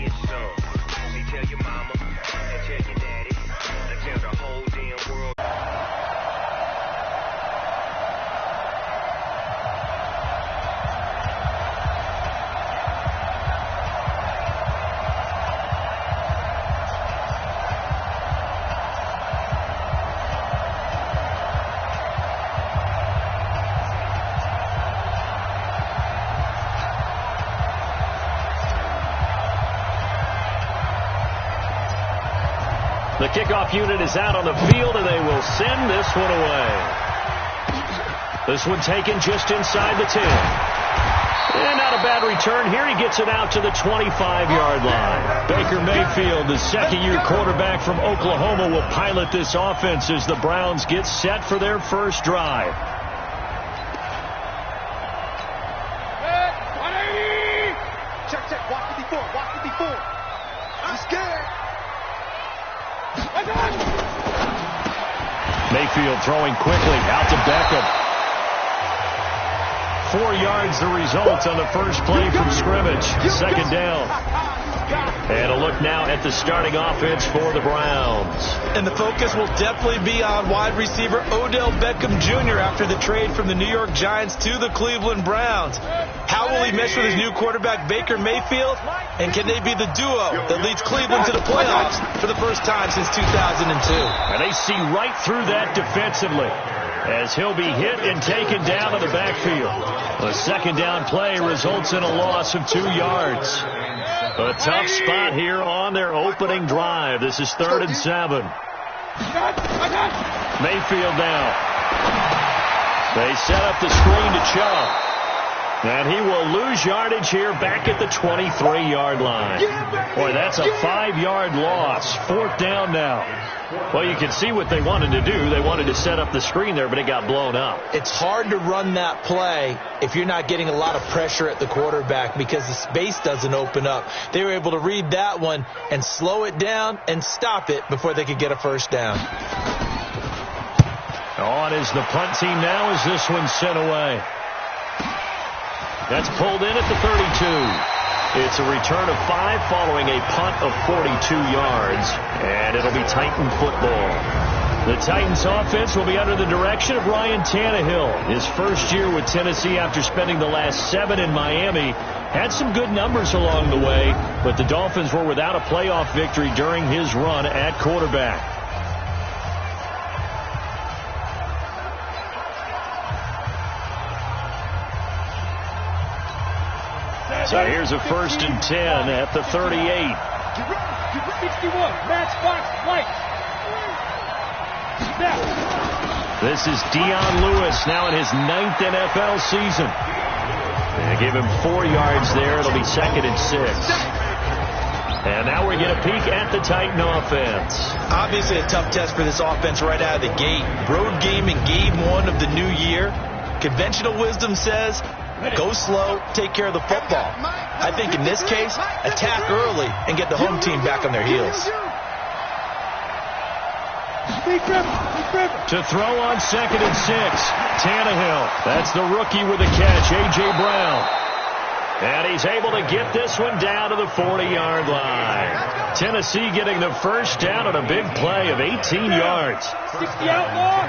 your son. See, tell your mama and tell your daddy and tell the whole damn world. The kickoff unit is out on the field, and they will send this one away. This one taken just inside the 10. And not a bad return here. He gets it out to the 25-yard line. Baker Mayfield, the second-year quarterback from Oklahoma, will pilot this offense as the Browns get set for their first drive. Check. Watch it before. I'm scared. Mayfield throwing quickly out to Beckham. 4 yards the result on the first play from scrimmage. Second down. And a look now at the starting offense for the Browns. And the focus will definitely be on wide receiver Odell Beckham Jr. after the trade from the New York Giants to the Cleveland Browns. How will he mesh with his new quarterback Baker Mayfield? And can they be the duo that leads Cleveland to the playoffs for the first time since 2002? And they see right through that defensively as he'll be hit and taken down in the backfield. The second down play results in a loss of 2 yards. A tough spot here on their opening drive. This is 3rd and 7. Mayfield now. They set up the screen to Chubb. And he will lose yardage here back at the 23-yard line. Boy, that's a 5-yard loss. 4th down now. Well, you can see what they wanted to do. They wanted to set up the screen there, but it got blown up. It's hard to run that play if you're not getting a lot of pressure at the quarterback because the space doesn't open up. They were able to read that one and slow it down and stop it before they could get a first down. On is the punt team now as this one's sent away. That's pulled in at the 32. It's a return of 5 following a punt of 42 yards. And it'll be Titan football. The Titans offense will be under the direction of Ryan Tannehill. His first year with Tennessee after spending the last 7 in Miami. Had some good numbers along the way, but the Dolphins were without a playoff victory during his run at quarterback. So here's a 1st and 10 at the 38. 61, match box, right. This is Dion Lewis now in his 9th NFL season. They give him 4 yards there. It'll be 2nd and 6. And now we get a peek at the Titan offense. Obviously a tough test for this offense right out of the gate. Road game in game 1 of the new year. Conventional wisdom says, go slow, take care of the football. I think in this case, attack early and get the home team back on their heels. To throw on 2nd and 6. Tannehill. That's the rookie with the catch, A.J. Brown. And he's able to get this one down to the 40-yard line. Tennessee getting the first down on a big play of 18 yards. 60 outlaw.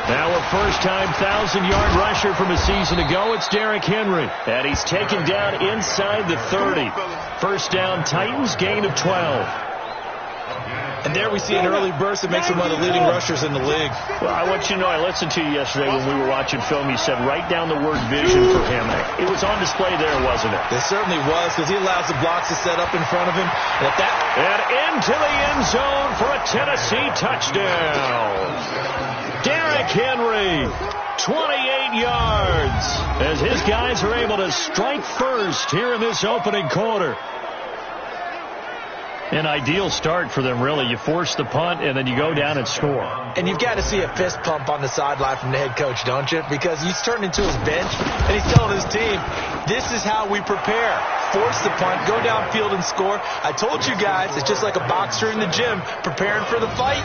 Now a first-time 1,000-yard rusher from a season ago. It's Derrick Henry. And he's taken down inside the 30. First down, Titans, gain of 12. And there we see an early burst that makes him one of the leading rushers in the league. Well, I want you to know, I listened to you yesterday when we were watching film. You said write down the word vision for him. It was on display there, wasn't it? It certainly was, because he allows the blocks to set up in front of him. And into the end zone for a Tennessee touchdown. Derrick Henry, 28 yards, as his guys are able to strike first here in this opening quarter. An ideal start for them, really. You force the punt, and then you go down and score. And you've got to see a fist pump on the sideline from the head coach, don't you? Because he's turned into his bench, and he's telling his team, this is how we prepare. Force the punt, go downfield and score. I told you guys, it's just like a boxer in the gym preparing for the fight.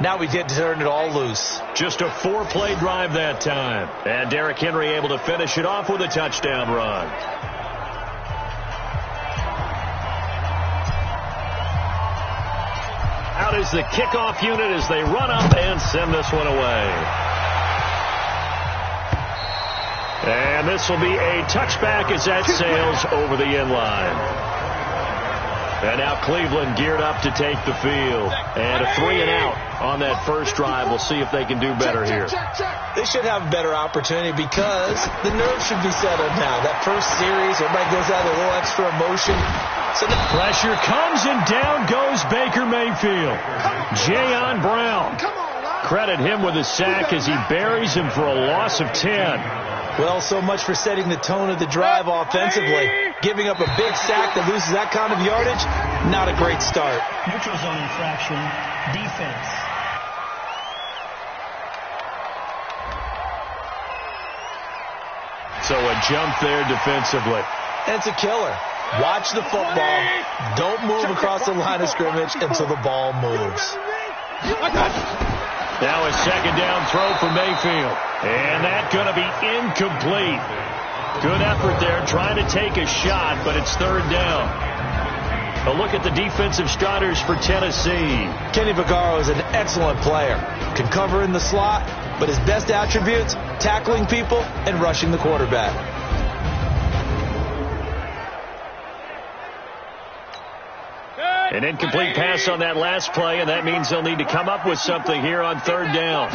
Now we get to turn it all loose. Just a 4-play drive that time. And Derrick Henry able to finish it off with a touchdown run. Out is the kickoff unit as they run up and send this one away. And this will be a touchback as that sails over the end line. And now Cleveland geared up to take the field. And a 3-and-out on that first drive. We'll see if they can do better here. They should have a better opportunity because the nerves should be settled now. That first series, everybody goes out with a little extra emotion. So the pressure comes, and down goes Baker Mayfield. Jayon Brown. Credit him with a sack as he buries him for a loss of 10. Well, so much for setting the tone of the drive offensively. Giving up a big sack that loses that kind of yardage, not a great start. Neutral zone infraction, defense. So a jump there defensively. And it's a killer. Watch the football. Don't move across the line of scrimmage until the ball moves. Now a second down throw for Mayfield. And that's going to be incomplete. Good effort there trying to take a shot, but it's third down. A look at the defensive starters for Tennessee. Kenny Vaccaro is an excellent player. Can cover in the slot, but his best attributes, tackling people and rushing the quarterback. An incomplete pass on that last play, and that means they'll need to come up with something here on third down.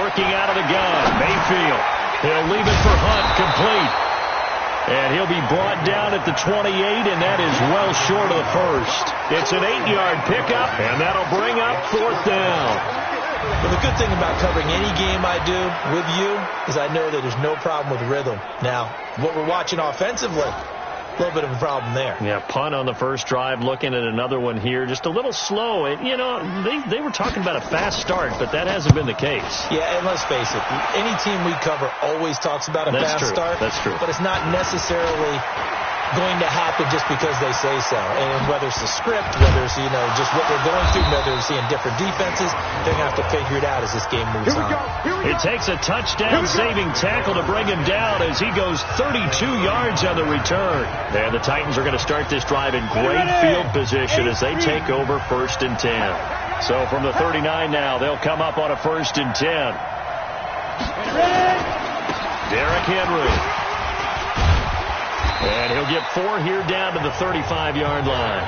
Working out of the gun, Mayfield. He'll leave it for Hunt, complete. And he'll be brought down at the 28, and that is well short of the first. It's an 8-yard pickup, and that'll bring up fourth down. Well, the good thing about covering any game I do with you is I know that there's no problem with rhythm. Now, what we're watching offensively, a little bit of a problem there. Yeah, punt on the first drive, looking at another one here, just a little slow. And, you know, they were talking about a fast start, but that hasn't been the case. Yeah, and let's face it, any team we cover always talks about a fast start. That's true. But it's not necessarily going to happen just because they say so. And whether it's the script, whether it's, you know, just what they're going through, whether they're seeing different defenses, they're going to have to figure it out as this game moves on. It takes a touchdown-saving tackle to bring him down as he goes 32 yards on the return. And the Titans are going to start this drive in great field position as they take over 1st and 10. So from the 39 now, they'll come up on a 1st and 10. Derrick Henry. And he'll get 4 here down to the 35-yard line.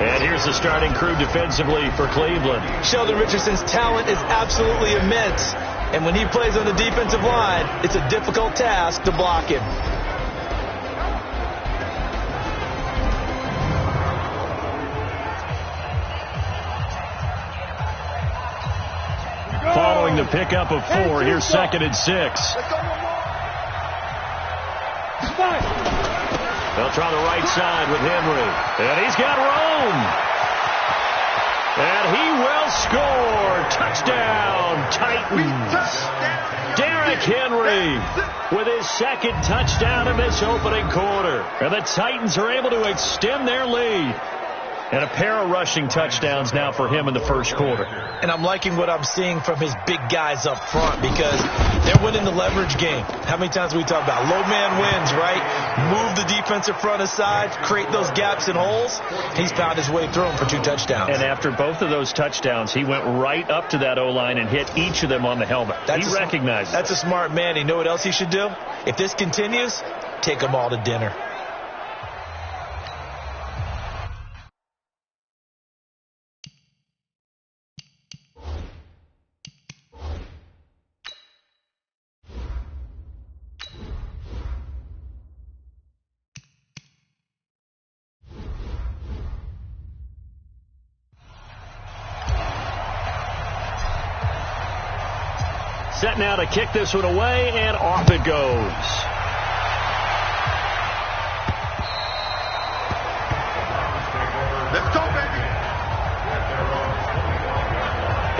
And here's the starting crew defensively for Cleveland. Sheldon Richardson's talent is absolutely immense. And when he plays on the defensive line, it's a difficult task to block him. Following the pickup of 4, here's 2nd and 6. They'll try the right side with Henry. And he's got room. And he will score. Touchdown, Titans. Derrick Henry with his 2nd touchdown in this opening quarter. And the Titans are able to extend their lead. And a pair of rushing touchdowns now for him in the first quarter. And I'm liking what I'm seeing from his big guys up front because they're winning the leverage game. How many times we talk about low man wins, right? Move the defensive front aside, create those gaps and holes. He's found his way through them for 2 touchdowns. And after both of those touchdowns, he went right up to that O-line and hit each of them on the helmet. He recognized it. That's a smart man. You know what else he should do? If this continues, take them all to dinner. Set now to kick this one away, and off it goes.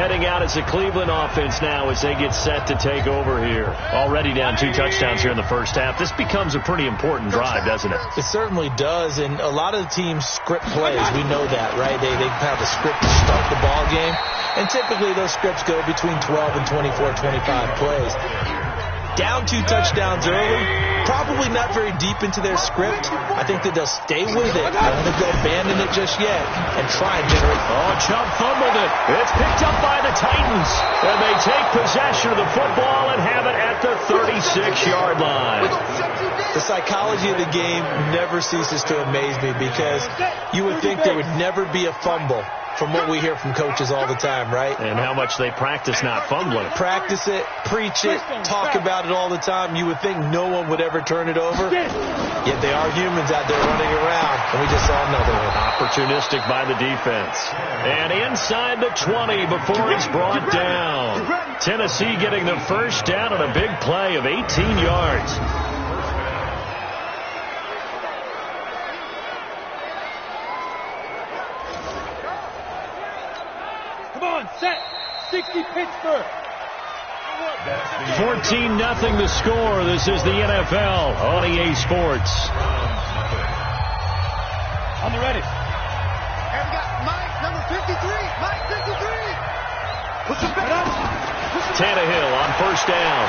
spreading out as a Cleveland offense now as they get set to take over here. Already down 2 touchdowns here in the first half. This becomes a pretty important drive, doesn't it? It certainly does, and a lot of the teams script plays. We know that, right? They have a script to start the ball game, and typically those scripts go between 12 and 24, 25 plays. Down 2 touchdowns early, probably not very deep into their script. I think that they'll stay with it. I don't think they'll abandon it just yet and try and generate. Oh, Chubb fumbled it. It's picked up by the Titans. And they take possession of the football and have it at the 36-yard line. The psychology of the game never ceases to amaze me because you would think there would never be a fumble from what we hear from coaches all the time, right? And how much they practice not fumbling. Practice it, preach it, talk about it all the time. You would think no one would ever turn it over. Yet they are humans out there running around, and we just saw another one. Opportunistic by the defense. And inside the 20 before he's brought down. Tennessee getting the first down on a big play of 18 yards. Set. 60 Pittsburgh. 14-0 the score. This is the NFL on EA Sports. On the ready. And we got Mike, number 53. Mike, 53. Push him back. Tannehill on first down.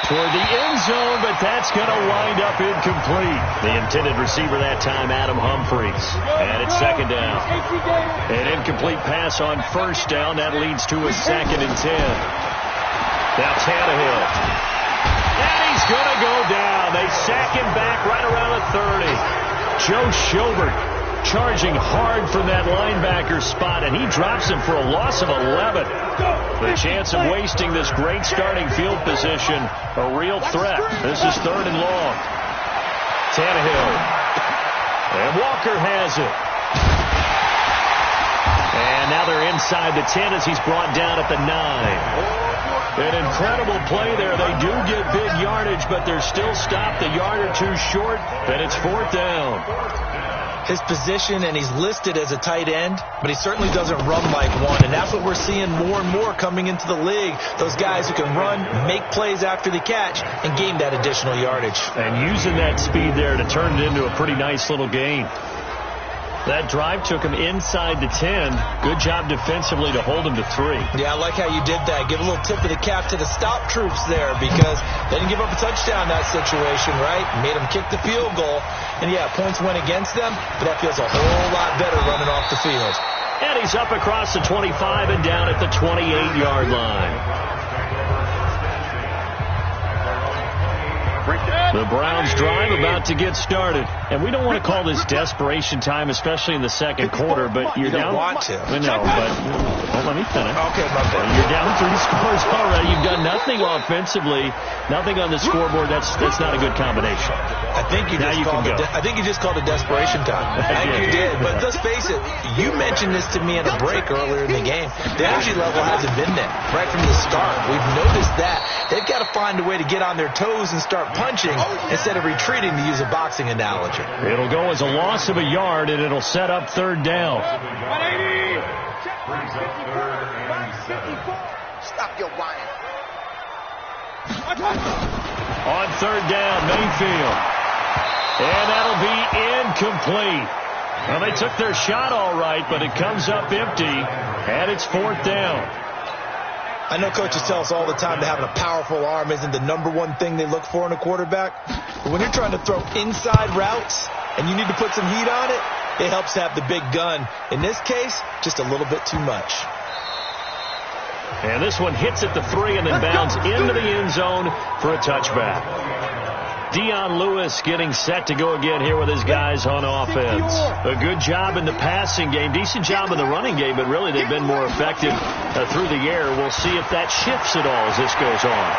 Toward the end zone, but that's going to wind up incomplete. The intended receiver that time, Adam Humphries. And it's second down. An incomplete pass on first down. That leads to a 2nd and 10. Now Tannehill. And he's going to go down. They sack him back right around the 30. Joe Schobert charging hard from that linebacker spot, and he drops him for a loss of 11. The chance of wasting this great starting field position, a real threat. This is 3rd and long. Tannehill. And Walker has it. And now they're inside the 10 as he's brought down at the 9. An incredible play there. They do get big yardage, but they're still stopped a yard or 2 short, and it's 4th down. His position, and he's listed as a tight end, but he certainly doesn't run like one, and that's what we're seeing more and more coming into the league. Those guys who can run, make plays after the catch, and gain that additional yardage. And using that speed there to turn it into a pretty nice little gain. That drive took him inside the 10. Good job defensively to hold him to 3. Yeah, I like how you did that. Give a little tip of the cap to the stop troops there because they didn't give up a touchdown in that situation, right? Made them kick the field goal. And, yeah, points went against them, but that feels a whole lot better running off the field. And he's up across the 25 and down at the 28-yard line. The Browns drive about to get started. And we don't want to call this desperation time, especially in the second quarter, but you're down. You don't want to. I know, but well, let me finish. Okay, my bad. You're down 3 scores already. You've done nothing offensively, nothing on the scoreboard. That's not a good combination. I think you just called it desperation time. I think you did. But let's face it, you mentioned this to me in a break earlier in the game. The energy level hasn't been there right from the start. We've noticed that. They've got to find a way to get on their toes and start punching instead of retreating, to use a boxing analogy. It'll go as a loss of a yard, and it'll set up 3rd down. 180. Stop your whining. On 3rd down, Mayfield. And that'll be incomplete. Well, they took their shot all right, but it comes up empty, and it's 4th down. I know coaches tell us all the time that having a powerful arm isn't the #1 thing they look for in a quarterback. But when you're trying to throw inside routes and you need to put some heat on it, it helps to have the big gun. In this case, just a little bit too much. And this one hits at the 3 and then bounds into the end zone for a touchback. Dion Lewis getting set to go again here with his guys on offense. A good job in the passing game. Decent job in the running game, but really they've been more effective through the air. We'll see if that shifts at all as this goes on.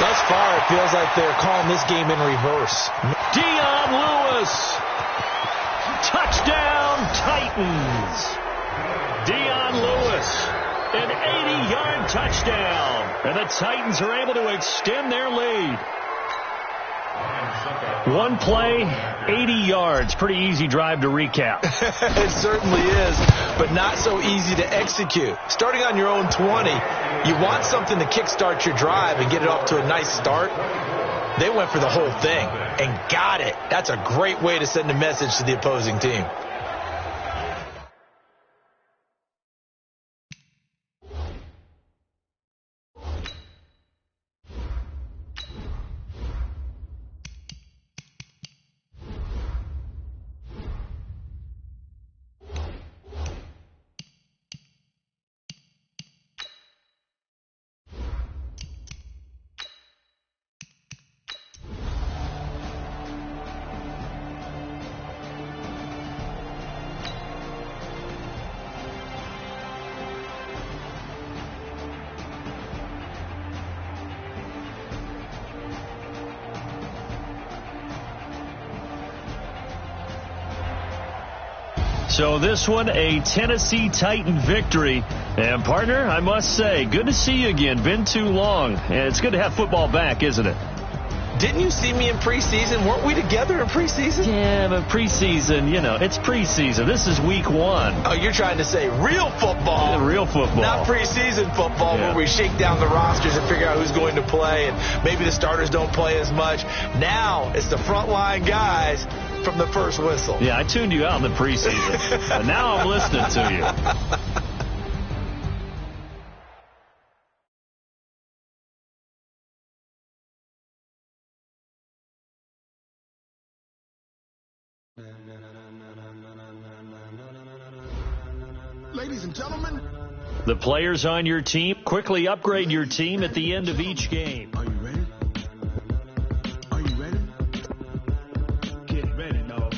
Thus far, it feels like they're calling this game in reverse. Dion Lewis. Touchdown, Titans. Dion Lewis. An 80-yard touchdown. And the Titans are able to extend their lead. One play, 80 yards. Pretty easy drive to recap. It certainly is, but not so easy to execute. Starting on your own 20, you want something to kickstart your drive and get it off to a nice start. They went for the whole thing and got it. That's a great way to send a message to the opposing team. So this one, a Tennessee Titan victory. And, partner, I must say, good to see you again. Been too long. And it's good to have football back, isn't it? Didn't you see me in preseason? Weren't we together in preseason? Yeah, but preseason, it's preseason. This is week 1. Oh, you're trying to say real football. Yeah, real football. Not preseason football where we shake down the rosters and figure out who's going to play, and maybe the starters don't play as much. Now it's the frontline guys from the first whistle. Yeah, I tuned you out in the preseason. And now I'm listening to you. Ladies and gentlemen, the players on your team quickly upgrade your team at the end of each game. are you ready? Are you ready? Get ready, dog.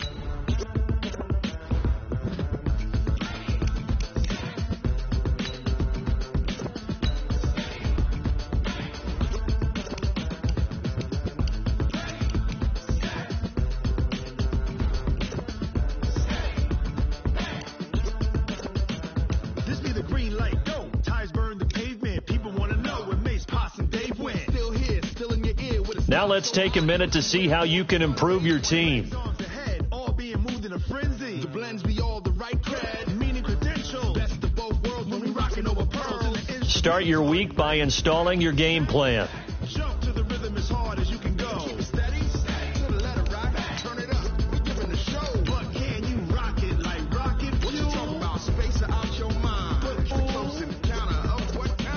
This be the green light, go. Tires burn the pavement. People want to know where Mace, Poss, and Dave went. Still here, still in your ear. With a Now let's take a minute to see how you can improve your team. arms ahead, all being moved in a frenzy. The blends be all the right cred, meaning credentials. Best of both worlds when we rocking over pearls. Start your week by installing your game plan. Jump to the rhythm as hard as you can go. Keep it steady, to the letter rock. Turn it up, we giving the show. But can you rock it like rocket fuel? What you talking about? Space out your mind. Put the close in the counter of what kind?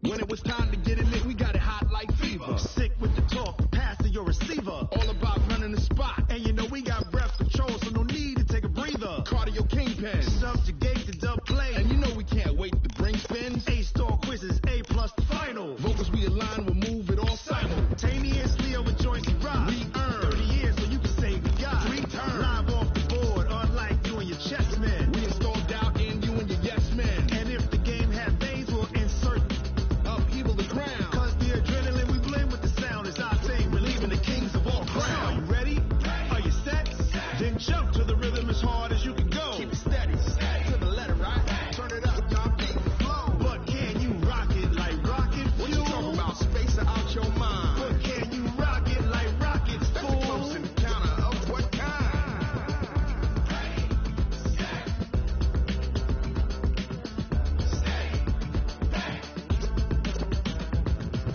When it was time to get it lit, we got it hot like fever. Sick with the talk, pass to your receiver. All about running the spot. And you know we got breath control, so no need to take a breather. Cardio kingpin, subjugate the dub play. And you know we can't wait to bring spins. A-star quizzes, A+ the final. Vocals we align, we'll move it all simultaneously over joints and rock. We earn 30 years so you can say we got 3 turns. Live off the board, unlike you and your chess men. We install doubt in you and your yes men. And if the game had veins, we'll insert upheaval the ground. Cause the adrenaline we blend with the sound is our thing, relieving the kings of all crowns. Are you ready? Are you set? Then jump to the rhythm as hard as you can go. Keep it steady, to the letter, right? Turn it up, y'all beat the flow. But can you rock it like rocket fuel? What you talking about? Space out your mind. But can you rock it like rockets, fool? That's the close in the counter of what kind?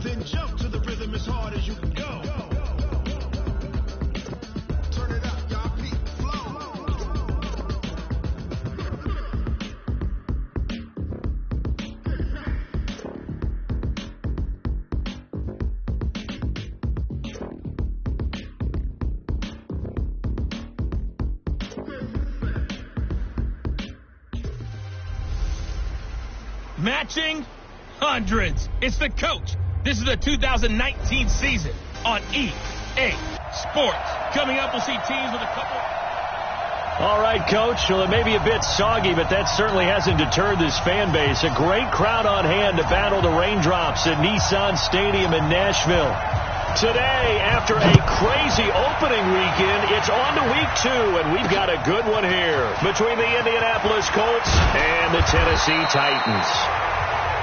Then jump to the rhythm as hard as you can go. Turn it up, y'all beat the flow. Matching hundreds. It's the coach. This is the 2019 season on EA Sports. Coming up, we'll see teams with a couple. All right, Coach. Well, it may be a bit soggy, but that certainly hasn't deterred this fan base. A great crowd on hand to battle the raindrops at Nissan Stadium in Nashville. Today, after a crazy opening weekend, it's on to week 2, and we've got a good one here between the Indianapolis Colts and the Tennessee Titans.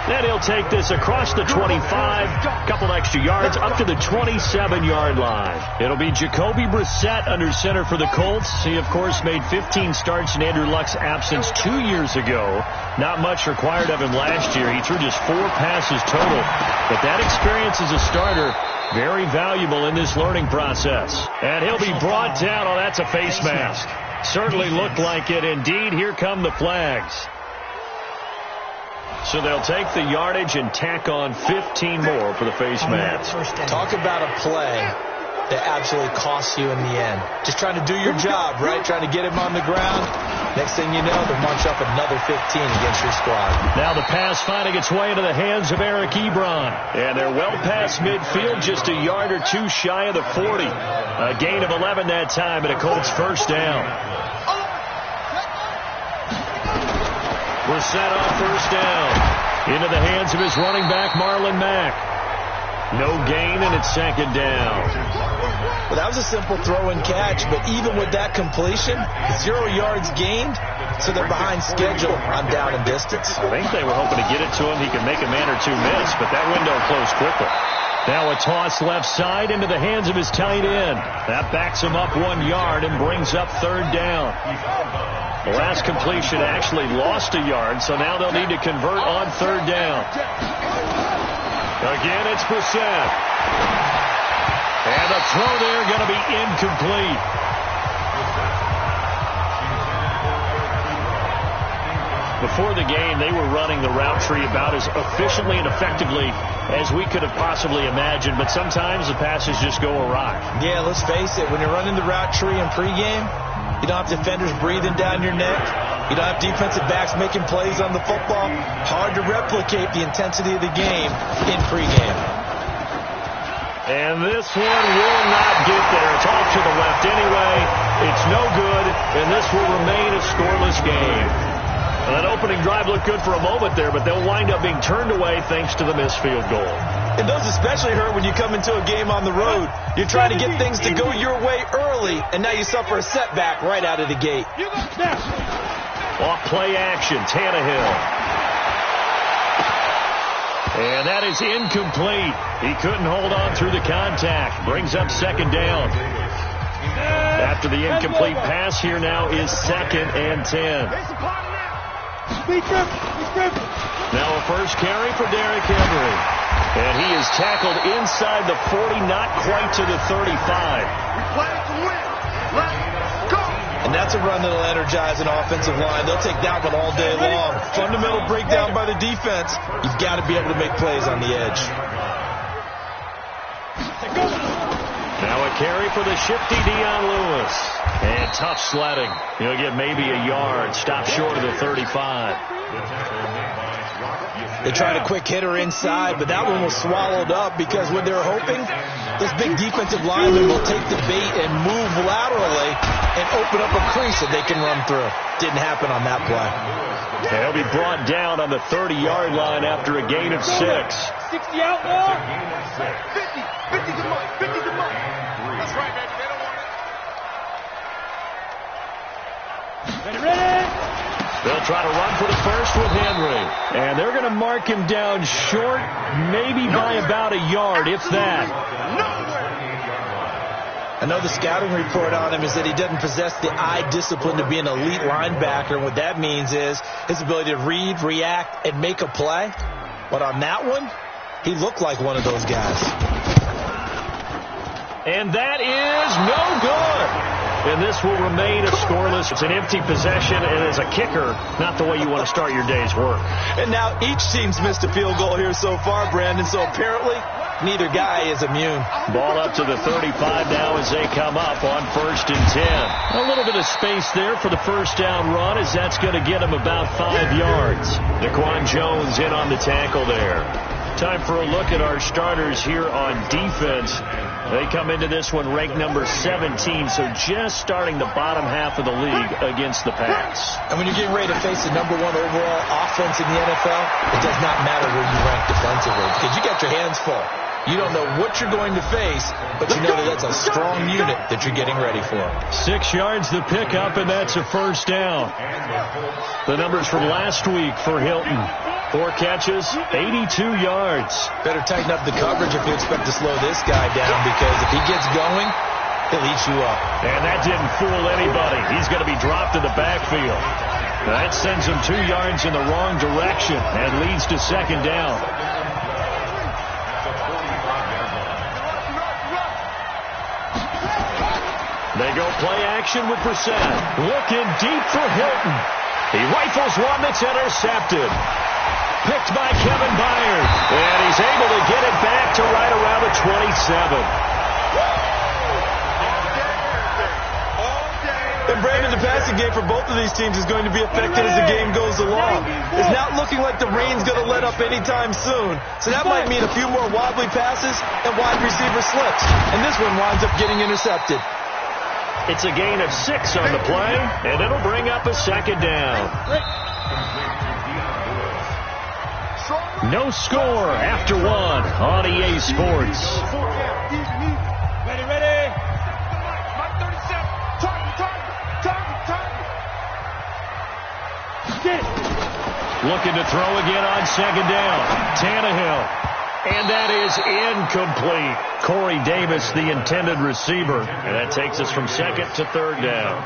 Then he'll take this across the 25, a couple extra yards, up to the 27-yard line. It'll be Jacoby Brissett under center for the Colts. He, of course, made 15 starts in Andrew Luck's absence 2 years ago. Not much required of him last year. He threw just 4 passes total. But that experience as a starter, very valuable in this learning process. And he'll be brought down. Oh, that's a face mask. Certainly looked like it. Indeed, here come the flags. So they'll take the yardage and tack on 15 more for the face mask. Talk about a play that absolutely costs you in the end. Just trying to do your job, right? Trying to get him on the ground. Next thing you know, they'll munch up another 15 against your squad. Now the pass finding its way into the hands of Eric Ebron. And they're well past midfield, just a yard or two shy of the 40. A gain of 11 that time, and a Colts first down. Brissett on first down. Into the hands of his running back, Marlon Mack. No gain, and it's second down. Well, that was a simple throw and catch, but even with that completion, 0 yards gained, so they're behind schedule on down and distance. I think they were hoping to get it to him. He could make a man or two miss, but that window closed quickly. Now a toss left side into the hands of his tight end. That backs him up 1 yard and brings up third down. The last completion actually lost a yard, so now they'll need to convert on third down. Again, it's Brissett. And the throw there going to be incomplete. Before the game, they were running the route tree about as efficiently and effectively as we could have possibly imagined, but sometimes the passes just go awry. Yeah, let's face it, when you're running the route tree in pregame, you don't have defenders breathing down your neck. You don't have defensive backs making plays on the football. Hard to replicate the intensity of the game in pregame. And this one will not get there. It's off to the left anyway. It's no good, and this will remain a scoreless game. That opening drive looked good for a moment there, but they'll wind up being turned away thanks to the missed field goal. And those especially hurt when you come into a game on the road. You're trying to get things to go your way early, and now you suffer a setback right out of the gate. Off play action, Tannehill. And that is incomplete. He couldn't hold on through the contact. Brings up second down. After the incomplete pass, here now is 2nd and 10. Now a first carry for Derrick Henry. And he is tackled inside the 40, not quite to the 35. And that's a run that'll energize an offensive line. They'll take that one all day long. Fundamental breakdown by the defense. You've got to be able to make plays on the edge. Now a carry for the shifty Dion Lewis. And tough sledding. He'll get maybe a yard. Stop short of the 35. They tried a quick hitter inside, but that one was swallowed up because what they're hoping, this big defensive lineman will take the bait and move laterally and open up a crease that they can run through. Didn't happen on that play. And he'll be brought down on the 30-yard line after a gain of 6. 60 out more. 50. 50's a month. 50's a month. That's right, baby. They don't want it. Ready. They'll try to run for the first with Henry. And they're going to mark him down short, maybe by about a yard, if that. I know the scouting report on him is that he doesn't possess the eye discipline to be an elite linebacker. And what that means is his ability to read, react, and make a play. But on that one, he looked like one of those guys. And that is no good. And this will remain a scoreless. It's an empty possession, and as a kicker, not the way you want to start your day's work. And now each team's missed a field goal here so far, Brandon, so apparently neither guy is immune. Ball up to the 35 now as they come up on 1st and 10. A little bit of space there for the first down run, as that's going to get him about 5 yards. Daquan Jones in on the tackle there. Time for a look at our starters here on defense. They come into this one ranked number 17, so just starting the bottom half of the league against the pass. And when you're getting ready to face the number 1 overall offense in the NFL, it does not matter where you rank defensively because you got your hands full. You don't know what you're going to face, but you know that that's a strong unit that you're getting ready for. 6 yards the pickup, and that's a first down. The numbers from last week for Hilton. 4 catches, 82 yards. Better tighten up the coverage if you expect to slow this guy down, because if he gets going, he'll eat you up. And that didn't fool anybody. He's going to be dropped in the backfield. That sends him 2 yards in the wrong direction and leads to second down. They go play action with Brissett. Looking deep for Hilton. He rifles one that's intercepted. Picked by Kevin Byard. And he's able to get it back to right around the 27. And Brandon, the passing game for both of these teams is going to be affected as the game goes along. It's not looking like the rain's going to let up anytime soon. So that might mean a few more wobbly passes and wide receiver slips. And this one winds up getting intercepted. It's a gain of 6 on the play, and it'll bring up a second down. No score after 1 on EA Sports. Ready. Looking to throw again on second down. Tannehill. And that is incomplete. Corey Davis, the intended receiver. And that takes us from second to third down.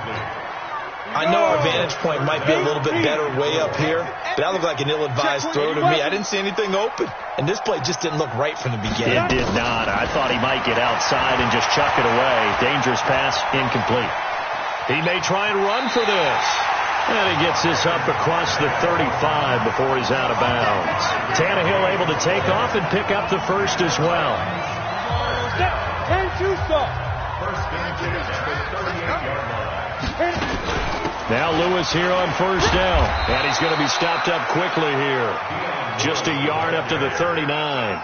I know our vantage point might be a little bit better way up here, but that looked like an ill-advised throw to me. I didn't see anything open. And this play just didn't look right from the beginning. It did not. I thought he might get outside and just chuck it away. Dangerous pass, incomplete. He may try and run for this. And he gets this up across the 35 before he's out of bounds. Tannehill able to take off and pick up the first as well. Now Lewis here on first down. And he's going to be stopped up quickly here. Just a yard up to the 39.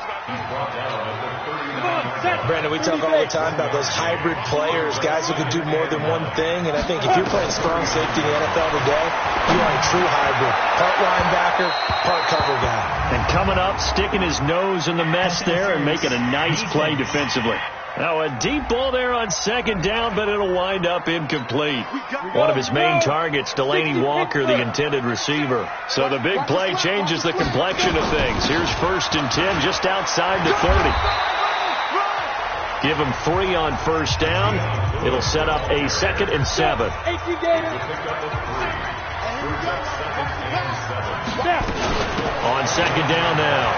Brandon, we talk all the time about those hybrid players, guys who can do more than one thing. And I think if you're playing strong safety in the NFL today, you are a true hybrid. Part linebacker, part cover guy. And coming up, sticking his nose in the mess there and making a nice play defensively. Now a deep ball there on second down, but it'll wind up incomplete. One of his main targets, Delaney Walker, the intended receiver. So the big play changes the complexion of things. Here's 1st and 10 just outside the 30. Give him 3 on first down. It'll set up a 2nd and 7. On second down now.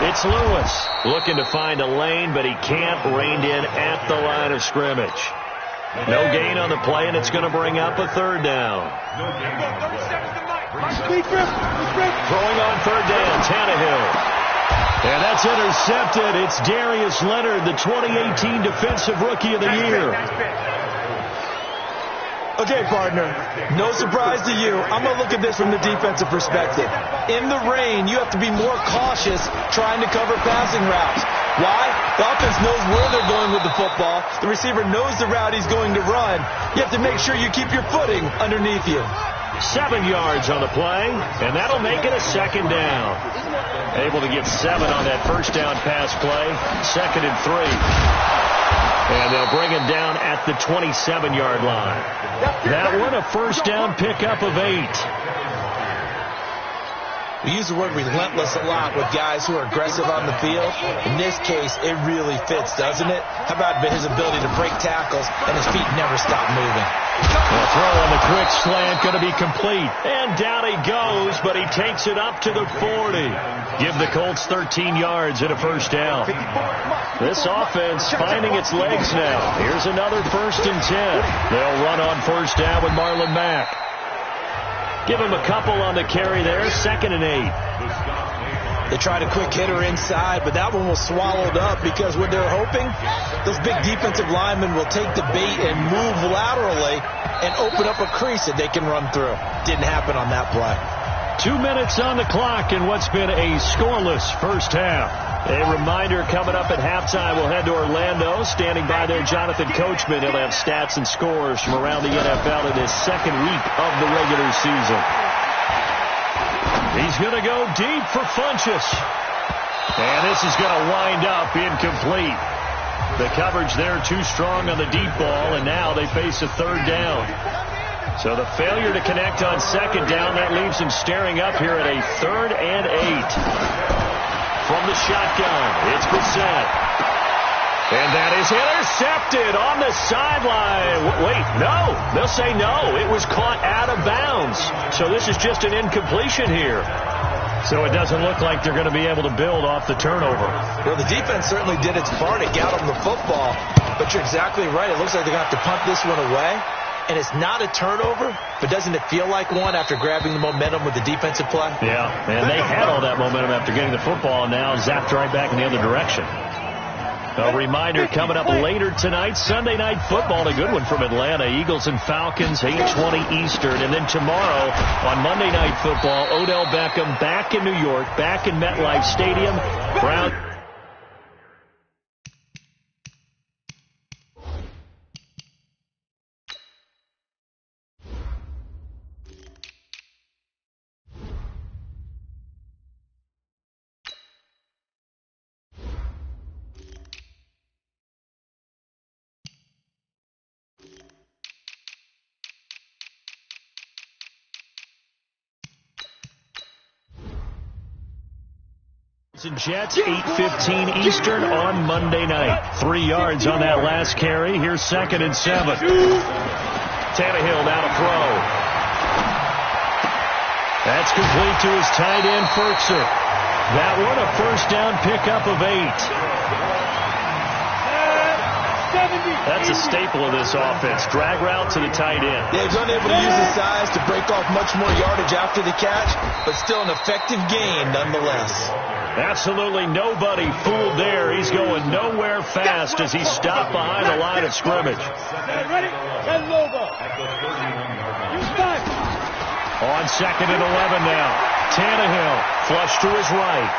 It's Lewis looking to find a lane, but he can't. Reined in at the line of scrimmage. No gain on the play, and it's going to bring up a 3rd down. Throwing on 3rd down, Tannehill. And that's intercepted. It's Darius Leonard, the 2018 Defensive Rookie of the Year. Okay, partner, no surprise to you. I'm going to look at this from the defensive perspective. In the rain, you have to be more cautious trying to cover passing routes. Why? The offense knows where they're going with the football. The receiver knows the route he's going to run. You have to make sure you keep your footing underneath you. 7 yards on the play, and that'll make it a 2nd down. Able to get 7 on that first down pass play. 2nd and 3. And they'll bring him down at the 27-yard line. That one a first down pickup of 8. We use the word relentless a lot with guys who are aggressive on the field. In this case, it really fits, doesn't it? How about his ability to break tackles and his feet never stop moving? The throw on the quick slant going to be complete. And down he goes, but he takes it up to the 40. Give the Colts 13 yards and a first down. This offense finding its legs now. Here's another 1st and 10. They'll run on first down with Marlon Mack. Give him a couple on the carry there. 2nd and 8. They tried a quick hitter inside, but that one was swallowed up because what they're hoping, those big defensive linemen will take the bait and move laterally and open up a crease that they can run through. Didn't happen on that play. 2 minutes on the clock in what's been a scoreless first half. A reminder coming up at halftime, we'll head to Orlando. Standing by there, Jonathan Coachman. He'll have stats and scores from around the NFL in his 2nd week of the regular season. He's going to go deep for Funchess. And this is going to wind up incomplete. The coverage there too strong on the deep ball, and now they face a third down. So the failure to connect on second down, that leaves him staring up here at a 3rd and 8. From the shotgun, it's Brissett. And that is intercepted on the sideline. Wait, no. They'll say no. It was caught out of bounds. So this is just an incompletion here. So it doesn't look like they're going to be able to build off the turnover. Well, the defense certainly did its part to get them the football. But you're exactly right. It looks like they're going to have to punt this one away. And it's not a turnover, but doesn't it feel like one after grabbing the momentum with the defensive play? Yeah, and they had all that momentum after getting the football, and now zapped right back in the other direction. A reminder coming up later tonight, Sunday Night Football, a good one from Atlanta. Eagles and Falcons, 8:20 Eastern. And then tomorrow on Monday Night Football, Odell Beckham back in New York, back in MetLife Stadium. Brown. And Jets, 8:15 Eastern on Monday night. 3 yards on that last carry. Here's 2nd and 7. Tannehill now to throw. That's complete to his tight end, Ferkser. That one a first down pickup of 8. That's a staple of this offense. Drag route to the tight end. Yeah, he's unable to use his size to break off much more yardage after the catch, but still an effective gain nonetheless. Absolutely nobody fooled there. He's going nowhere fast as he stopped behind the line of scrimmage. On 2nd and 11 now. Tannehill flush to his right.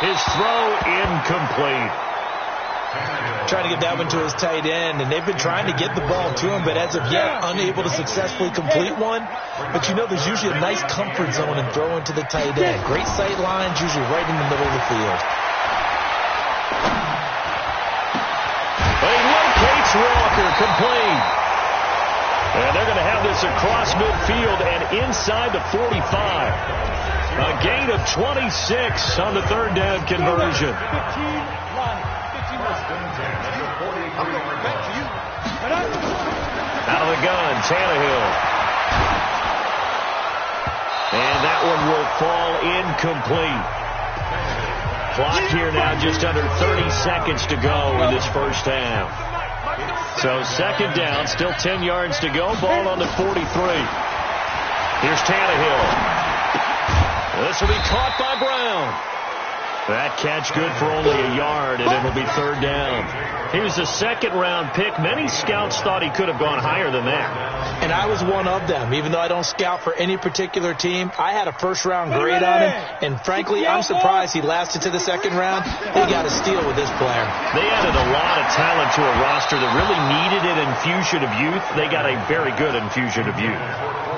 His throw incomplete. Trying to get that one to his tight end, and they've been trying to get the ball to him, but as of yet, unable to successfully complete one. But you know, there's usually a nice comfort zone in throwing to the tight end. Great sight lines, usually right in the middle of the field. He locates Walker, complete. And they're going to have this across midfield and inside the 45. A gain of 26 on the 3rd down conversion. Out of the gun, Tannehill. And that one will fall incomplete. Clock here now just under 30 seconds to go in this first half. So 2nd down, still 10 yards to go. Ball on the 43. Here's Tannehill. This will be caught by Brown. That catch good for only a yard, and it'll be 3rd down. He was a 2nd-round pick. Many scouts thought he could have gone higher than that. And I was one of them. Even though I don't scout for any particular team, I had a 1st-round grade on him. And frankly, I'm surprised he lasted to the 2nd round. He got a steal with this player. They added a lot of talent to a roster that really needed an infusion of youth. They got a very good infusion of youth.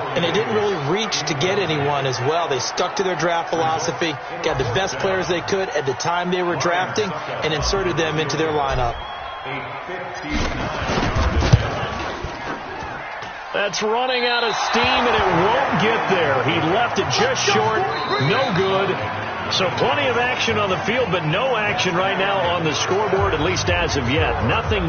And they didn't really reach to get anyone as well. They stuck to their draft philosophy, got the best players they could at the time they were drafting, and inserted them into their lineup. That's running out of steam, and it won't get there. He left it just short. No good. So plenty of action on the field, but no action right now on the scoreboard, at least as of yet. Nothing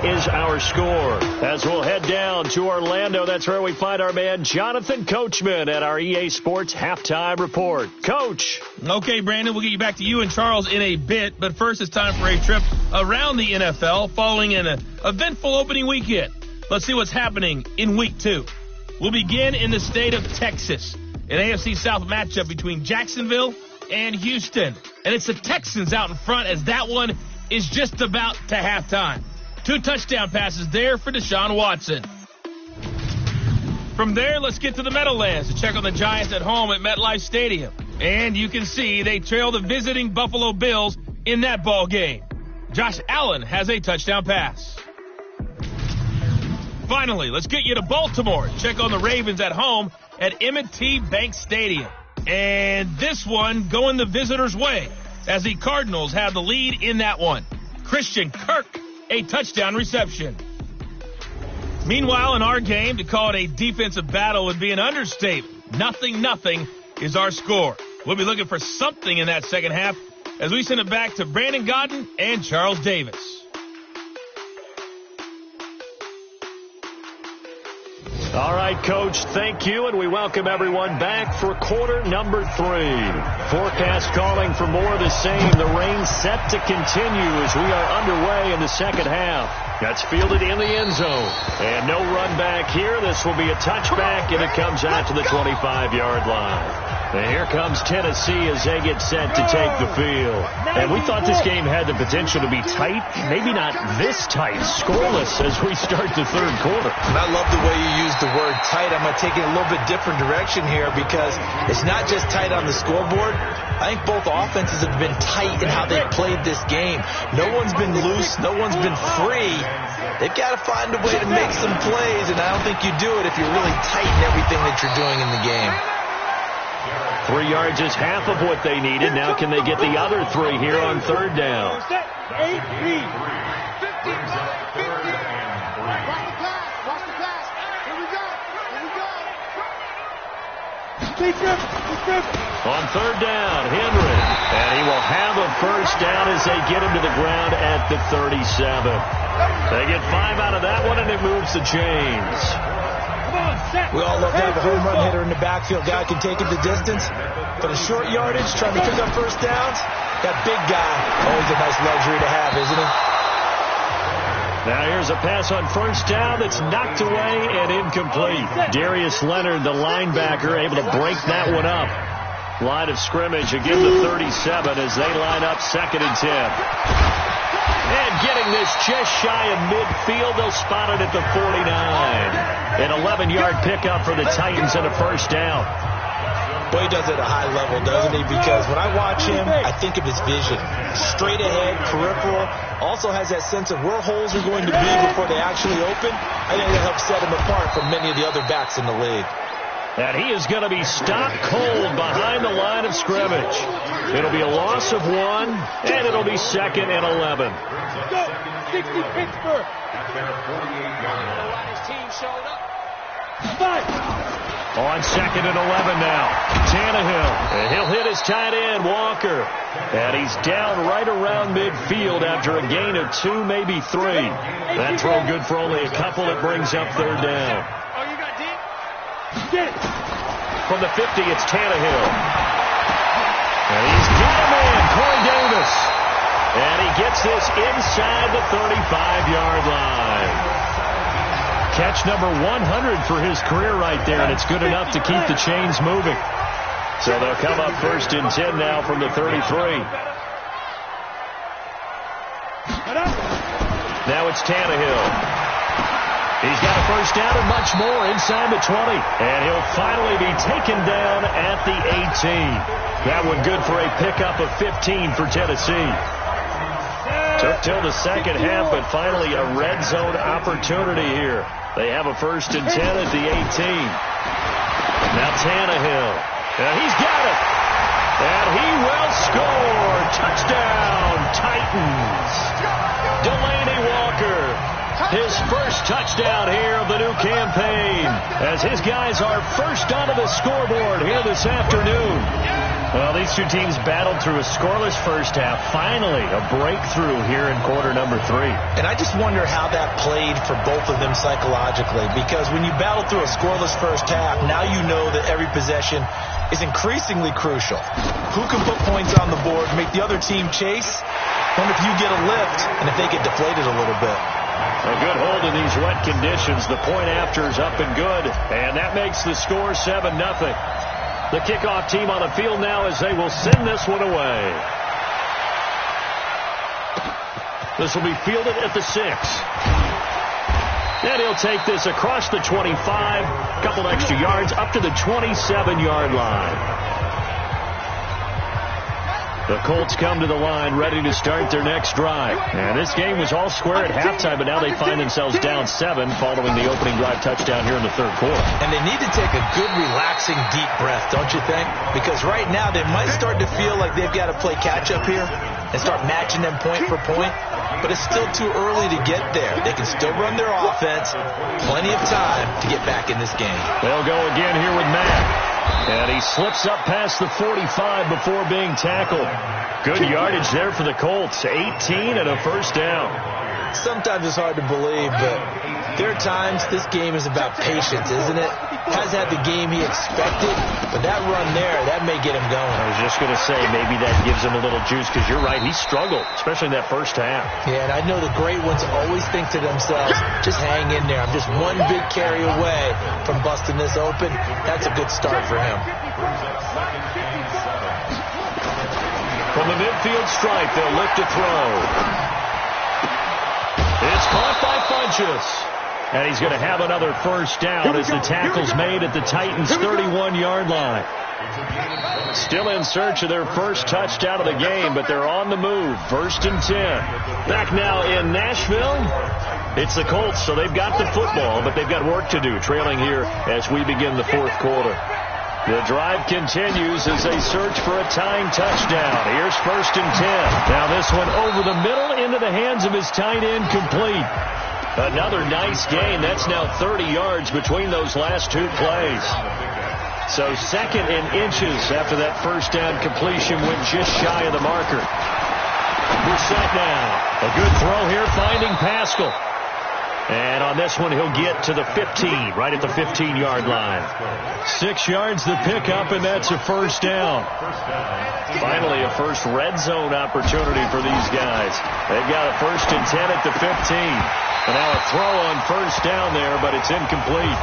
is our score. As we'll head down to Orlando, that's where we find our man Jonathan Coachman at our EA Sports Halftime Report. Coach. Okay, Brandon, we'll get you back to you and Charles in a bit, but first it's time for a trip around the NFL following an eventful opening weekend. Let's see what's happening in Week 2. We'll begin in the state of Texas, an AFC South matchup between Jacksonville and Houston. And it's the Texans out in front as that one is just about to halftime. 2 touchdown passes there for Deshaun Watson. From there, let's get to the Meadowlands to check on the Giants at home at MetLife Stadium. And you can see they trail the visiting Buffalo Bills in that ball game. Josh Allen has a touchdown pass. Finally, let's get you to Baltimore. Check on the Ravens at home at M&T Bank Stadium. And this one going the visitors' way as the Cardinals have the lead in that one. Christian Kirk, a touchdown reception. Meanwhile, in our game, to call it a defensive battle would be an understatement. 0-0 is our score. We'll be looking for something in that second half as we send it back to Brandon Godden and Charles Davis. All right, Coach, thank you, and we welcome everyone back for quarter number 3. Forecast calling for more of the same. The rain set to continue as we are underway in the second half. That's fielded in the end zone. And no run back here. This will be a touchback, and it comes out to the 25-yard line. And here comes Tennessee as they get set to take the field. And we thought this game had the potential to be tight, maybe not this tight, scoreless as we start the third quarter. And I love the way you use the word tight. I'm going to take it a little bit different direction here because it's not just tight on the scoreboard. I think both offenses have been tight in how they've played this game. No one's been loose. No one's been free. They've got to find a way to make some plays, and I don't think you do it if you're really tight in everything that you're doing in the game. 3 yards is half of what they needed. Now can they get the other 3 here on third down? On third down, Henry. And he will have a first down as they get him to the ground at the 37. They get 5 out of that one, and it moves the chains. We all love to have a home run hitter in the backfield. Guy can take it the distance. But a short yardage, trying to pick up first downs, that big guy, always a nice luxury to have, isn't he? Now here's a pass on first down that's knocked away and incomplete. Darius Leonard, the linebacker, able to break that one up. Line of scrimmage, again the 37 as they line up 2nd and 10. And getting this just shy of midfield, they'll spot it at the 49. An 11-yard pickup for the Titans and a first down. Boy, he does it at a high level, doesn't he? Because when I watch him, I think of his vision. Straight ahead, peripheral. Also has that sense of where holes are going to be before they actually open. I think that helps set him apart from many of the other backs in the league. And he is going to be stopped cold behind the line of scrimmage. It'll be a loss of 1, and it'll be 2nd and 11. 60 Pittsburgh. His team showed up. 5. On 2nd and 11 now. Tannehill. And he'll hit his tight end, Walker. And he's down right around midfield after a gain of 2, maybe 3. That throw good for only a couple. It brings up third down. Oh, you got deep? From the 50, it's Tannehill. And he's got him in, Corey Davis. And he gets this inside the 35-yard line. Catch number 100 for his career right there, and it's good enough to keep the chains moving. So they'll come up 1st and 10 now from the 33. Now it's Tannehill. He's got a first down and much more inside the 20. And he'll finally be taken down at the 18. That one good for a pickup of 15 for Tennessee. Took till the second half, but finally a red zone opportunity here. They have a 1st and 10 at the 18. Now Tannehill. And he's got it. And he will score. Touchdown, Titans. Delaney Walker. His first touchdown here of the new campaign as his guys are first onto the scoreboard here this afternoon. Well, these two teams battled through a scoreless first half. Finally, a breakthrough here in quarter number 3. And I just wonder how that played for both of them psychologically, because when you battle through a scoreless first half, now you know that every possession is increasingly crucial. Who can put points on the board, make the other team chase, and if you get a lift, and if they get deflated a little bit. A good hold in these wet conditions. The point after is up and good, and that makes the score 7-0. The kickoff team on the field now as they will send this one away. This will be fielded at the 6. And he'll take this across the 25, a couple extra yards, up to the 27-yard line. The Colts come to the line ready to start their next drive. And this game was all square at halftime, but now they find themselves down 7 following the opening drive touchdown here in the third quarter. And they need to take a good, relaxing, deep breath, don't you think? Because right now they might start to feel like they've got to play catch-up here and start matching them point for point. But it's still too early to get there. They can still run their offense. Plenty of time to get back in this game. They'll go again here with Matt. And he slips up past the 45 before being tackled. Good yardage there for the Colts. 18 and a first down. Sometimes it's hard to believe, but there are times this game is about patience, isn't it? Has had the game he expected, but that run there, that may get him going. I was just going to say, maybe that gives him a little juice, because you're right, he struggled, especially in that first half. Yeah, and I know the great ones always think to themselves, just hang in there. I'm just one big carry away from busting this open. That's a good start for him. From the midfield stripe, they'll look to throw. It's caught by Funchess. And he's going to have another first down as the tackle's made at the Titans' 31-yard line. Still in search of their first touchdown of the game, but they're on the move. 1st and 10. Back now in Nashville. It's the Colts, so they've got the football, but they've got work to do, trailing here as we begin the fourth quarter. The drive continues as they search for a tying touchdown. Here's 1st and 10. Now this one over the middle into the hands of his tight end, complete. Another nice gain. That's now 30 yards between those last two plays. So 2nd and inches after that first down completion went just shy of the marker. Brissett now. A good throw here finding Pascal. And on this one, he'll get to the 15, right at the 15-yard line. 6 yards the pickup, and that's a first down. Finally, a first red zone opportunity for these guys. They've got a 1st and 10 at the 15. And now a throw on first down there, but it's incomplete.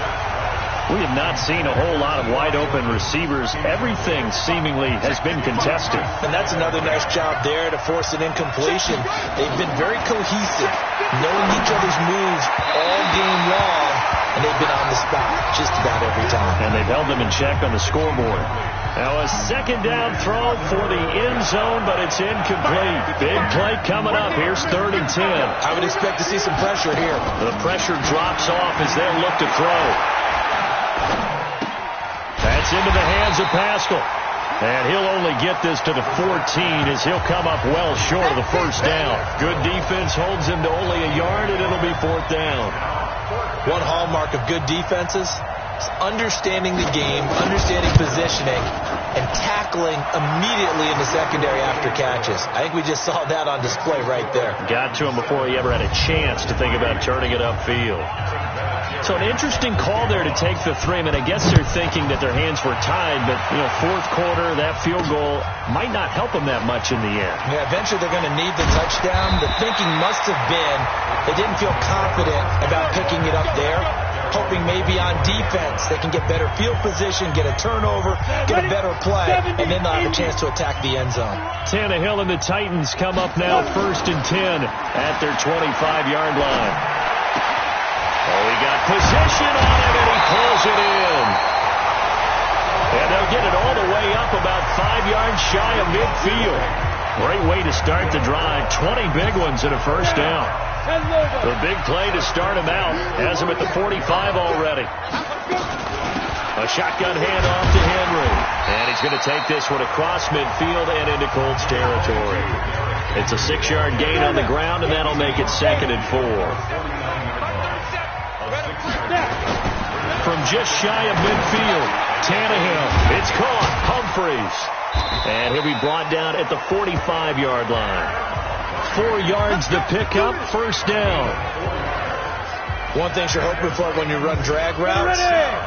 We have not seen a whole lot of wide-open receivers. Everything seemingly has been contested. And that's another nice job there to force an incompletion. They've been very cohesive, knowing each other's moves all game long, and they've been on the spot just about every time. And they've held them in check on the scoreboard. Now a 2nd down throw for the end zone, but it's incomplete. Big play coming up. Here's 3rd and 10. I would expect to see some pressure here. The pressure drops off as they'll look to throw. That's into the hands of Pascal. And he'll only get this to the 14 as he'll come up well short of the first down. Good defense holds him to only a yard, and it'll be 4th down. One hallmark of good defenses is understanding the game, understanding positioning, and tackling immediately in the secondary after catches. I think we just saw that on display right there. Got to him before he ever had a chance to think about turning it upfield. So an interesting call there to take the 3. I mean, I guess they're thinking that their hands were tied, but, fourth quarter, that field goal might not help them that much in the end. Yeah, eventually they're going to need the touchdown. The thinking must have been they didn't feel confident about picking it up there, hoping maybe on defense they can get better field position, get a turnover, get a better play, and then they'll have a chance to attack the end zone. Tannehill and the Titans come up now 1st and 10 at their 25-yard line. Oh, he got position on him, and he pulls it in. And they'll get it all the way up about 5 yards shy of midfield. Great way to start the drive. 20 big ones and a first down. The big play to start him out. Has him at the 45 already. A shotgun handoff to Henry. And he's going to take this one across midfield and into Colts territory. It's a 6-yard gain on the ground, and that'll make it 2nd and 4. From just shy of midfield, Tannehill. It's caught. Humphreys. And he'll be brought down at the 45-yard line. 4 yards to pick up, first down. One thing you're hoping for when you run drag routes,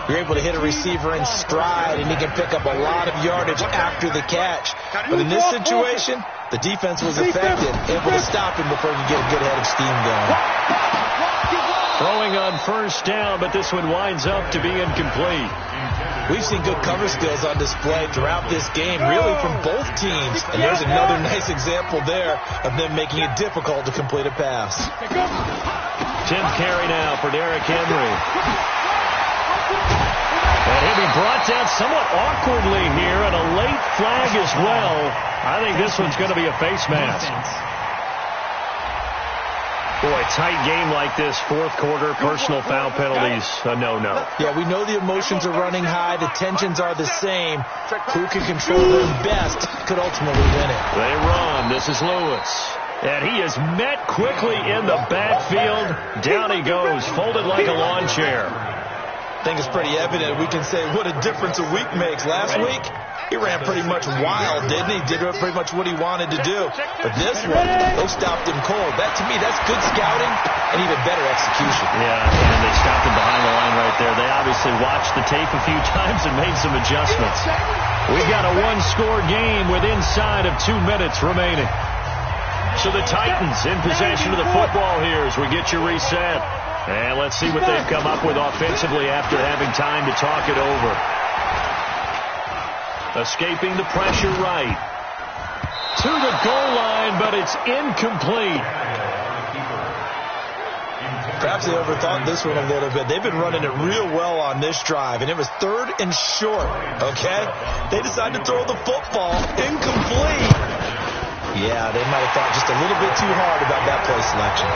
you're able to hit a receiver in stride, and he can pick up a lot of yardage after the catch. But in this situation, the defense was effective, able to stop him before he could get a good head of steam going. Throwing on first down, but this one winds up to be incomplete. We've seen good cover skills on display throughout this game, really from both teams. And there's another nice example there of them making it difficult to complete a pass. 10th carry now for Derrick Henry. And he'll be brought down somewhat awkwardly here, and a late flag as well. I think this one's going to be a face mask. Boy, tight game like this, fourth quarter, personal foul penalties, a no-no. Yeah, we know the emotions are running high. The tensions are the same. Who can control them best could ultimately win it. They run. This is Lewis. And he is met quickly in the backfield. Down he goes, folded like a lawn chair. I think it's pretty evident. We can say what a difference a week makes. Last week, he ran pretty much wild, didn't he? Did pretty much what he wanted to do. But this one, they stopped him cold. That, to me, that's good scouting and even better execution. Yeah, and they stopped him behind the line right there. They obviously watched the tape a few times and made some adjustments. We've got a one-score game with inside of 2 minutes remaining. So the Titans in possession of the football here as we get you reset. And let's see what they've come up with offensively after having time to talk it over. Escaping the pressure right. To the goal line, but it's incomplete. Perhaps they overthought this one a little bit. They've been running it real well on this drive, and it was 3rd and short, okay? They decided to throw the football incomplete. Yeah, they might have thought just a little bit too hard about that play selection.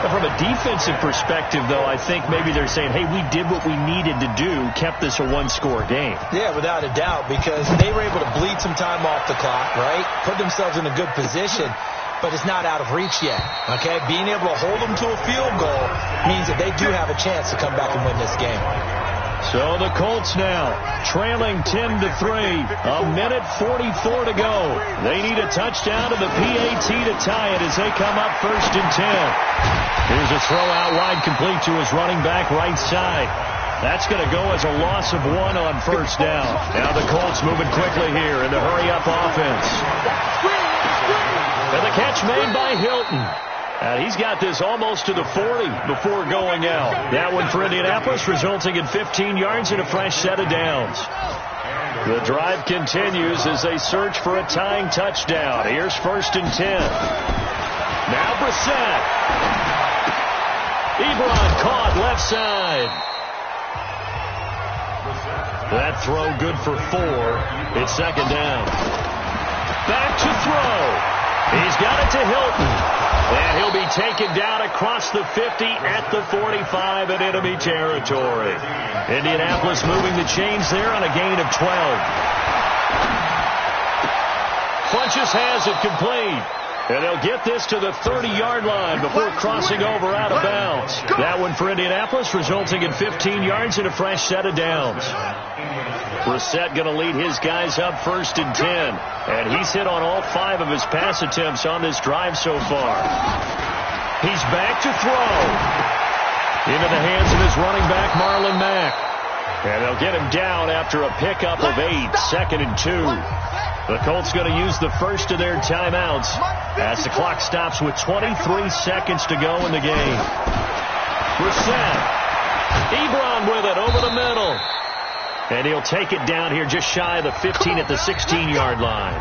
From a defensive perspective, though, I think maybe they're saying, hey, we did what we needed to do, kept this a one-score game. Yeah, without a doubt, because they were able to bleed some time off the clock, right? Put themselves in a good position, but it's not out of reach yet, okay? Being able to hold them to a field goal means that they do have a chance to come back and win this game. So the Colts now trailing 10-3, a minute 44 to go. They need a touchdown to the PAT to tie it as they come up 1st and 10. Here's a throw out wide complete to his running back right side. That's going to go as a loss of 1 on 1st down. Now the Colts moving quickly here in the hurry-up offense. And the catch made by Hilton. And he's got this almost to the 40 before going out. That one for Indianapolis, resulting in 15 yards and a fresh set of downs. The drive continues as they search for a tying touchdown. Here's 1st and 10. Now Brissett. Ebron caught left side. That throw good for 4. It's 2nd down. Back to throw. He's got it to Hilton. And he'll be taken down across the 50 at the 45 in enemy territory. Indianapolis moving the chains there on a gain of 12. Funchess has it complete. And they'll get this to the 30-yard line before crossing over out of bounds. That one for Indianapolis, resulting in 15 yards and a fresh set of downs. Brissett going to lead his guys up 1st and 10. And he's hit on all 5 of his pass attempts on this drive so far. He's back to throw. Into the hands of his running back, Marlon Mack. And they'll get him down after a pickup of 8, 2nd and 2. The Colts going to use the first of their timeouts as the clock stops with 23 seconds to go in the game. Brissett. Ebron with it over the middle. And he'll take it down here just shy of the 15 at the 16-yard line.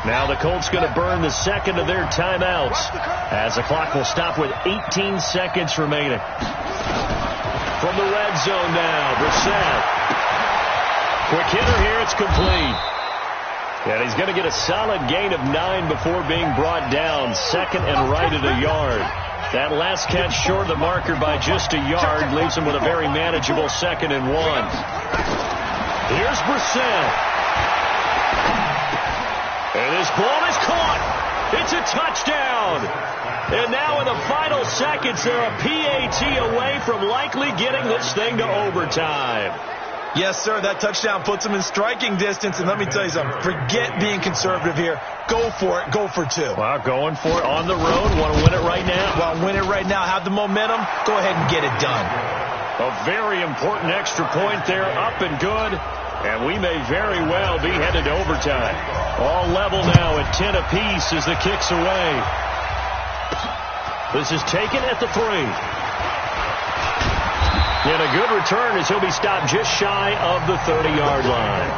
Now the Colts going to burn the second of their timeouts as the clock will stop with 18 seconds remaining. From the red zone now, Brissett. Quick hitter here, it's complete. And he's going to get a solid gain of 9 before being brought down. 2nd and right at a yard. That last catch short of the marker by just a yard leaves him with a very manageable 2nd and 1. Here's Brissett. And this ball is caught. It's a touchdown. And now in the final seconds, they're a PAT away from likely getting this thing to overtime. Yes, sir, that touchdown puts them in striking distance. And let me tell you something, forget being conservative here. Go for it. Go for 2. Well, going for it on the road. Want to win it right now? Well, win it right now. Have the momentum. Go ahead and get it done. A very important extra point there, up and good. And we may very well be headed to overtime. All level now at 10 apiece as the kick's away. This is taken at the 3. And a good return as he'll be stopped just shy of the 30-yard line.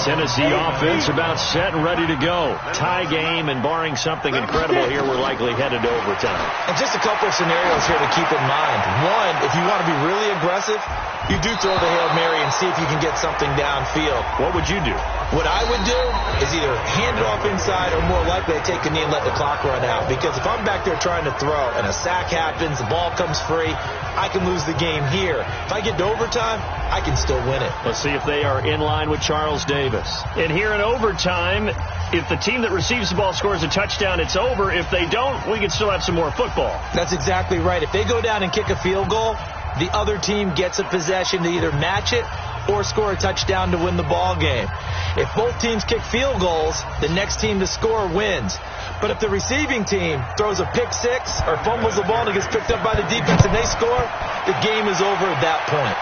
Tennessee offense about set and ready to go. Tie game, and barring something incredible here, we're likely headed to overtime. And just a couple of scenarios here to keep in mind. One, if you want to be really aggressive, you do throw the Hail Mary and see if you can get something downfield. What would you do? What I would do is either hand it off inside or more likely to take a knee and let the clock run out. Because if I'm back there trying to throw and a sack happens, the ball comes free, I can lose the game here. If I get to overtime, I can still win it. Let's see if they are in line with Charles Davis. And here in overtime, if the team that receives the ball scores a touchdown, it's over. If they don't, we can still have some more football. That's exactly right. If they go down and kick a field goal, the other team gets a possession to either match it or score a touchdown to win the ball game. If both teams kick field goals, the next team to score wins. But if the receiving team throws a pick six or fumbles the ball and it gets picked up by the defense and they score, the game is over at that point.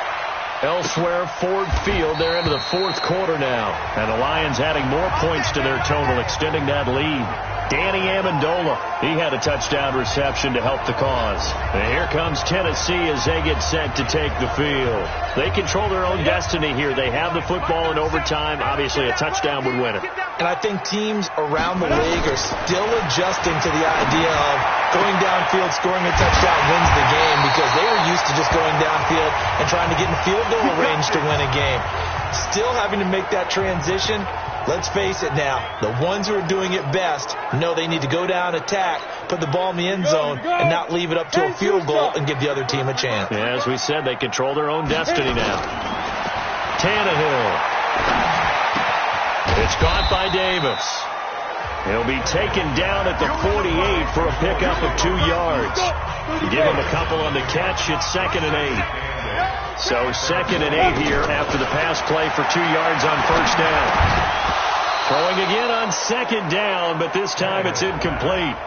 Elsewhere, Ford Field, they're into the fourth quarter now. And the Lions adding more points to their total, extending that lead. Danny Amendola, he had a touchdown reception to help the cause. And here comes Tennessee as they get set to take the field. They control their own destiny here. They have the football in overtime. Obviously, a touchdown would win it. And I think teams around the league are still adjusting to the idea of going downfield, scoring a touchdown wins the game, because they were used to just going downfield and trying to get in field goal range to win a game. Still having to make that transition. Let's face it now, the ones who are doing it best know they need to go down, attack, put the ball in the end zone, and not leave it up to a field goal and give the other team a chance. Yeah, as we said, they control their own destiny now. Tannehill. It's caught by Davis. He'll be taken down at the 48 for a pickup of 2 yards. Give him a couple on the catch. It's 2nd and 8. So 2nd and 8 here after the pass play for 2 yards on first down. Throwing again on 2nd down, but this time it's incomplete.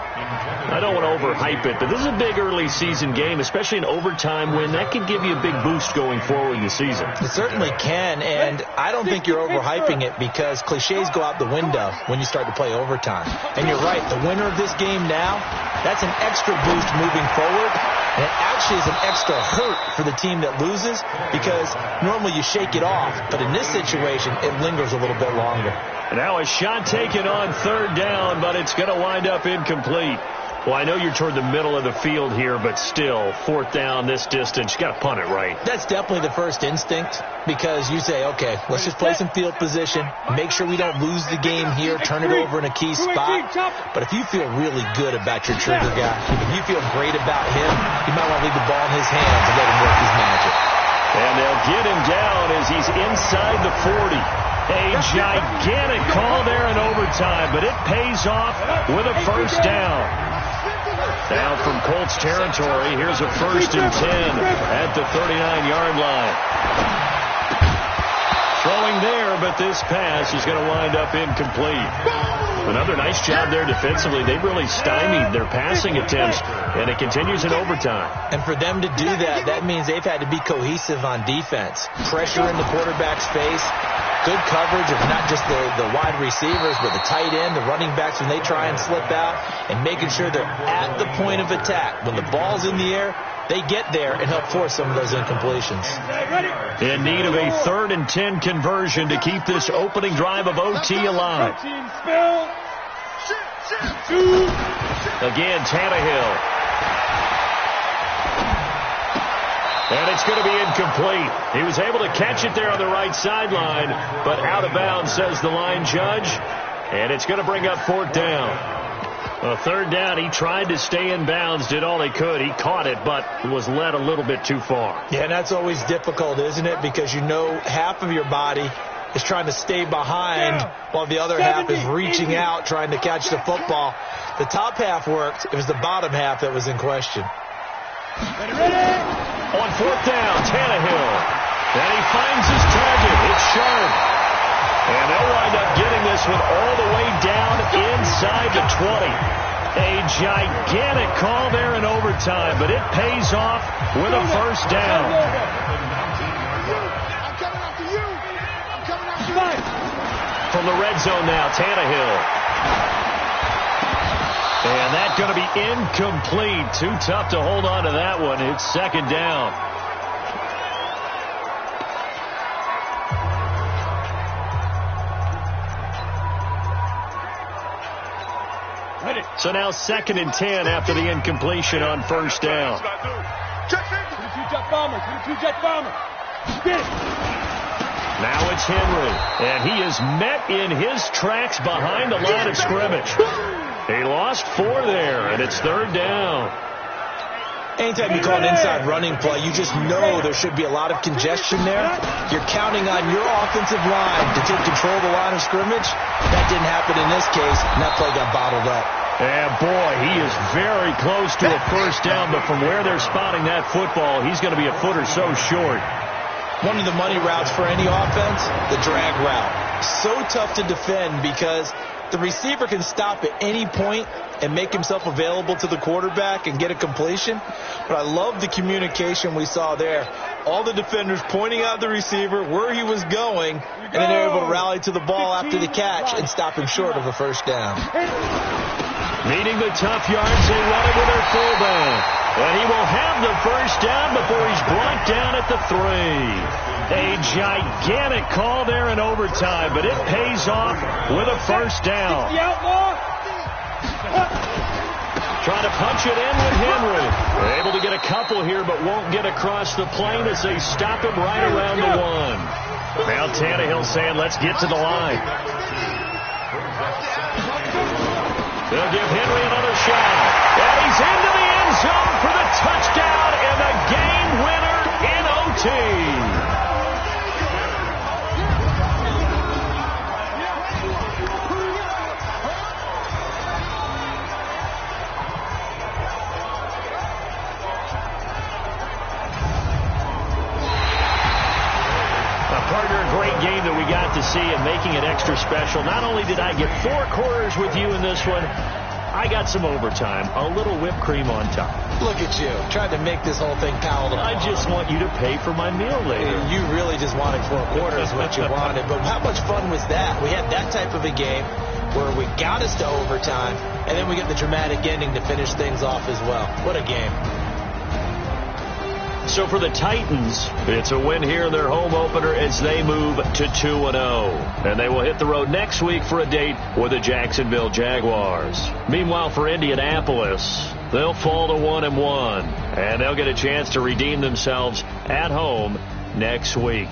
I don't want to overhype it, but this is a big early season game, especially an overtime win. That can give you a big boost going forward in the season. It certainly can, and I don't think you're overhyping it because cliches go out the window when you start to play overtime. And you're right, the winner of this game now, that's an extra boost moving forward. And it actually is an extra hurt for the team that loses because normally you shake it off. But in this situation, it lingers a little bit longer. And now a shot taken on 3rd down, but it's going to wind up incomplete. Well, I know you're toward the middle of the field here, but still, 4th down this distance, you got to punt it right. That's definitely the first instinct because you say, okay, let's just play some field position, make sure we don't lose the game here, turn it over in a key spot. But if you feel really good about your trigger guy, if you feel great about him, you might want to leave the ball in his hands and let him work his magic. And they'll get him down as he's inside the 40. A gigantic call there in overtime, but it pays off with a first down. Down from Colts territory, here's a 1st and 10 at the 39-yard line. Throwing there, but this pass is going to wind up incomplete. Another nice job there defensively. They really stymied their passing attempts, and it continues in overtime. And for them to do that, that means they've had to be cohesive on defense. Pressure in the quarterback's face. Good coverage of not just the wide receivers, but the tight end, the running backs when they try and slip out, and making sure they're at the point of attack. When the ball's in the air, they get there and help force some of those incompletions. In need of a 3rd and 10 conversion to keep this opening drive of OT alive. Again, Tannehill. And it's going to be incomplete. He was able to catch it there on the right sideline, but out of bounds, says the line judge. And it's going to bring up 4th down. 3rd down, he tried to stay in bounds, did all he could. He caught it, but was led a little bit too far. Yeah, and that's always difficult, isn't it? Because you know half of your body is trying to stay behind while the other half is reaching out, trying to catch the football. The top half worked. It was the bottom half that was in question. On 4th down, Tannehill. And he finds his target. It's sharp. And they'll wind up getting this one all the way down inside the 20. A gigantic call there in overtime, but it pays off with a first down. From the red zone now, Tannehill. And that's going to be incomplete. Too tough to hold on to that one. It's 2nd down. So now 2nd and 10 after the incompletion on first down. 22-jet bomber. 22-jet bomber. Spin. Now it's Henry, and he is met in his tracks behind the line of scrimmage. He lost 4 there, and it's 3rd down. Anytime you call an inside running play, you just know there should be a lot of congestion there. You're counting on your offensive line to take control of the line of scrimmage. That didn't happen in this case, and that play got bottled up. And boy, he is very close to a first down, but from where they're spotting that football, he's going to be a foot or so short. One of the money routes for any offense, the drag route. So tough to defend because the receiver can stop at any point and make himself available to the quarterback and get a completion. But I love the communication we saw there. All the defenders pointing out the receiver, where he was going, and then they're able to rally to the ball after the catch and stop him short of a first down. Needing the tough yards, they run it with their fullback. And he will have the first down before he's brought down at the 3. A gigantic call there in overtime, but it pays off with a first down. Trying to punch it in with Henry. Able to get a couple here, but won't get across the plane as they stop him right around the 1. Now Tannehill saying, let's get to the line. They'll give Henry another shot. And he's into the end zone for the touchdown and the game winner in OT. Partner, a great game that we got to see and making it extra special. Not only did I get 4 quarters with you in this one, I got some overtime, a little whipped cream on top. Look at you, trying to make this whole thing palatable. I just want you to pay for my meal later. You really just wanted 4 quarters what you wanted, but how much fun was that? We had that type of a game where we got us to overtime, and then we get the dramatic ending to finish things off as well. What a game. So for the Titans, it's a win here in their home opener as they move to 2-0. And they will hit the road next week for a date with the Jacksonville Jaguars. Meanwhile, for Indianapolis, they'll fall to 1-1. And they'll get a chance to redeem themselves at home next week.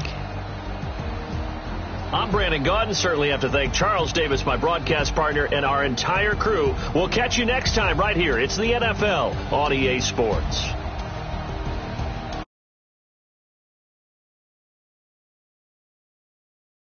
I'm Brandon Gaudin. Certainly have to thank Charles Davis, my broadcast partner, and our entire crew. We'll catch you next time right here. It's the NFL on EA Sports.